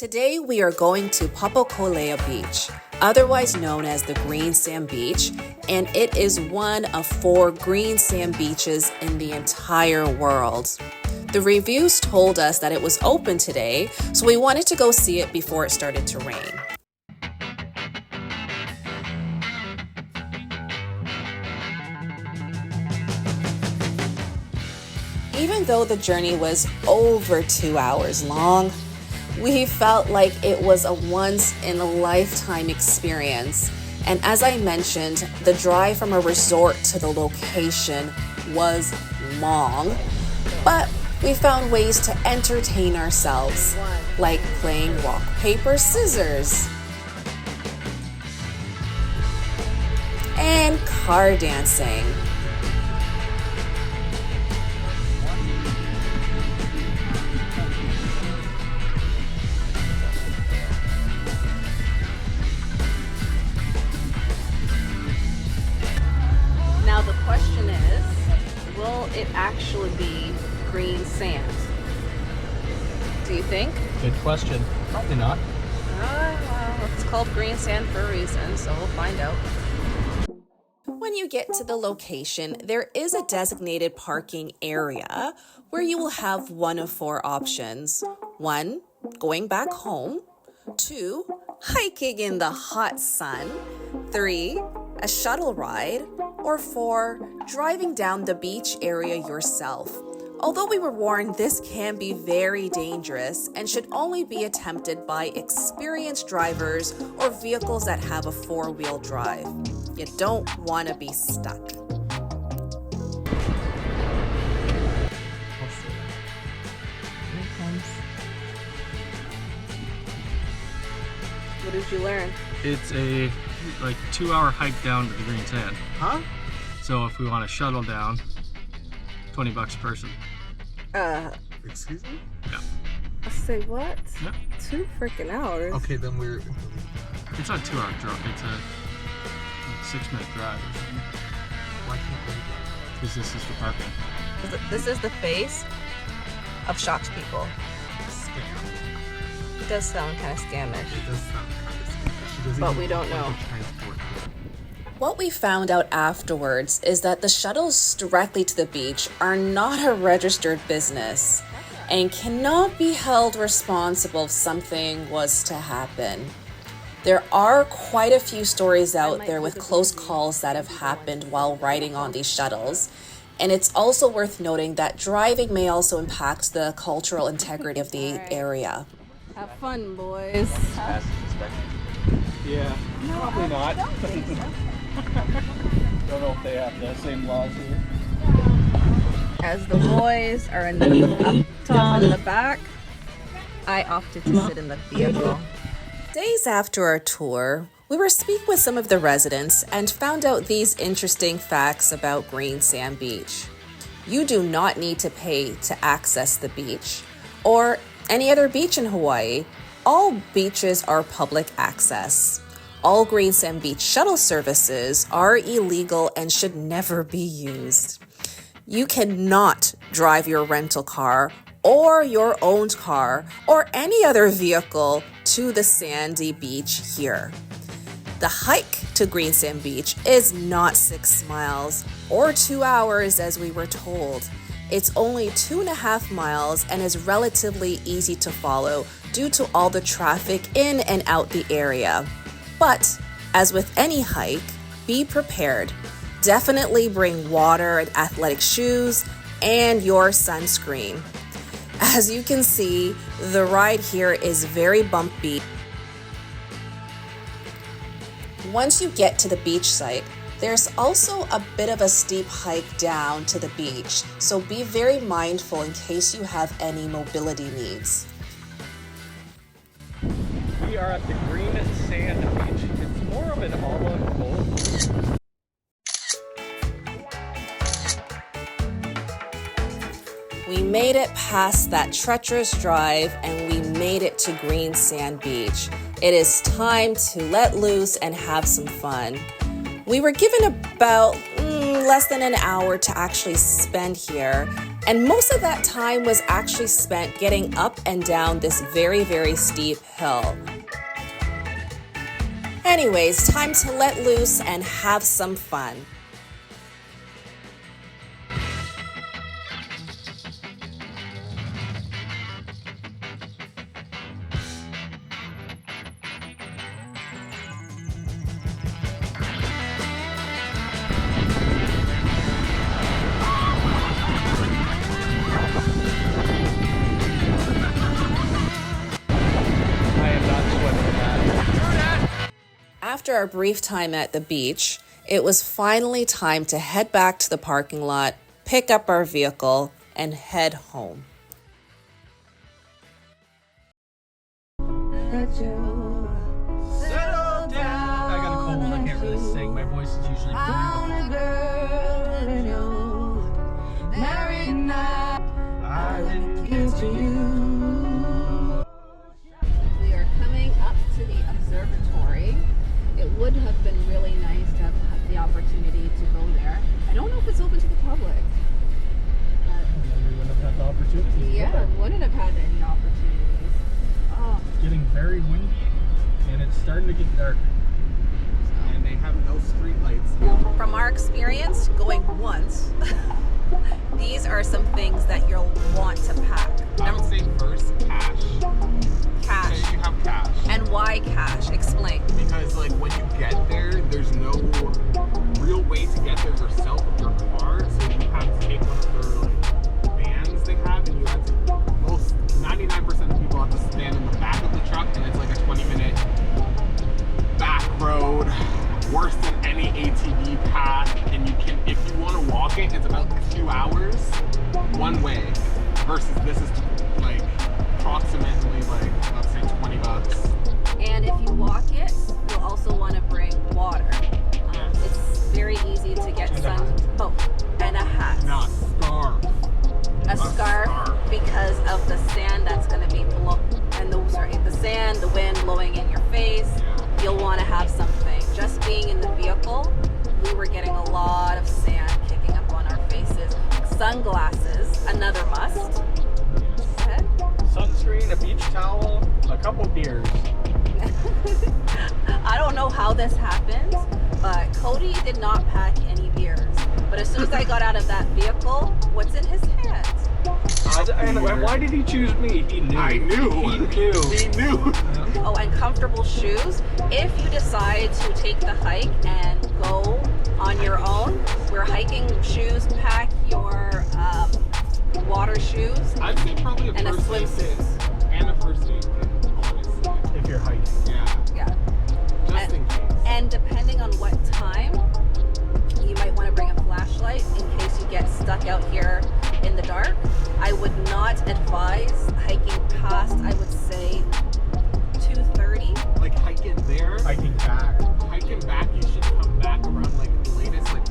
Today we are going to Papakolea Beach, otherwise known as the Green Sand Beach, and it is one of 4 green sand beaches in the entire world. The reviews told us that it was open today, so we wanted to go see it before it started to rain. Even though the journey was over 2 hours long, we felt like it was a once-in-a-lifetime experience. And as I mentioned, the drive from a resort to the location was long, but we found ways to entertain ourselves, like playing rock, paper, scissors, and car dancing. Now the question is, will it actually be green sand? Do you think? Good question. Probably not. Well, it's called green sand for a reason, so we'll find out. When you get to the location, there is a designated parking area where you will have one of 4 options. 1, going back home. 2, hiking in the hot sun. 3, a shuttle ride. Or 4, driving down the beach area yourself. Although we were warned this can be very dangerous and should only be attempted by experienced drivers or vehicles that have a 4-wheel drive. You don't want to be stuck. What did you learn? It's a 2-hour hike down to the green sand. Huh? So if we want to shuttle down, $20 a person. Excuse me? Yeah. I say what? Yeah. 2 freaking hours. Okay, then we're... It's not a 2-hour drive. It's a 6-minute drive or something. Why can't we go? Because this is for parking. This is the face of shocked people. Scam. It does sound kind of scamish. It does sound kind of scary. She doesn't But even we don't want know. to transport her. What we found out afterwards is that the shuttles directly to the beach are not a registered business and cannot be held responsible if something was to happen. There are quite a few stories out there with close calls that have happened while riding on these shuttles. And it's also worth noting that driving may also impact the cultural integrity of the area. Have fun, boys. Pass inspection. Yeah. Probably not. Don't know if they have the same laws here. As the boys are in the up top and the back, I opted to sit in the vehicle. Days after our tour, we were speaking with some of the residents and found out these interesting facts about Green Sand Beach. You do not need to pay to access the beach or any other beach in Hawaii. All beaches are public access. All Green Sand Beach shuttle services are illegal and should never be used. You cannot drive your rental car or your owned car or any other vehicle to the sandy beach here. The hike to Green Sand Beach is not 6 miles or 2 hours as we were told. It's only 2.5 miles and is relatively easy to follow due to all the traffic in and out the area. But as with any hike, be prepared. Definitely bring water and athletic shoes and your sunscreen. As you can see, the ride here is very bumpy. Once you get to the beach site, there's also a bit of a steep hike down to the beach, so be very mindful in case you have any mobility needs. We are at the Green Sand Beach. It's more of an olive gold. We made it past that treacherous drive and we made it to Green Sand Beach. It is time to let loose and have some fun. We were given about taking less than an hour to actually spend here. And most of that time was actually spent getting up and down this very, very steep hill. Anyways, time to let loose and have some fun. After our brief time at the beach, it was finally time to head back to the parking lot, pick up our vehicle, and head home. Settle down. I got a cold. I can't really sing. My voice is usually married now. I didn't get to you. We are coming up to the observatory. It would have been really nice to have the opportunity to go there. I don't know if it's open to the public. But We wouldn't have had the opportunity. yeah, wouldn't have had any opportunities. Oh, It's getting very windy, and it's starting to get dark. And they have no street lights. from our experience, going once, these are some things that you'll want to pack. I would say first, cash. Cash. Say you have cash. And why cash? Explain. Because like when you get there, there's no real way to get there yourself with your car, so you have to take one of their like vans they have, and you have to. Most 99% of people have to stand in the back of the truck, and it's like a 20-minute back road, worse than any ATV path. And you can, if you want to walk it, it's about 2 hours one way, versus this is like approximately like let's say $20. And if you walk it, you'll also want to bring water. It's very easy to get and a hat. Not starve. A scarf because of the sand that's going to be the sand, the wind blowing in your face. You'll want to have something. Just being in the vehicle, we were getting a lot of sand kicking up on our faces. Sunglasses, another must. Okay. Sunscreen, a beach towel, a couple beers. I don't know how this happened, but Cody did not pack any beers. But as soon as I got out of that vehicle, what's in his hand? And why did he choose me? He knew. I knew. He knew. He knew. Oh, and comfortable shoes. If you decide to take the hike and go on your own, we're hiking shoes. Pack your water shoes I'd say probably a and a first aid kit. swimsuit. And a first aid kit, honestly. If you're hiking. Yeah. Yeah. Just in case. And depending on what time, you might want to bring a flashlight in case you get stuck out here in the dark. I would not advise hiking past, I would say, 2:30. Like hiking there, Hiking back. hiking back, you should come back around like the latest like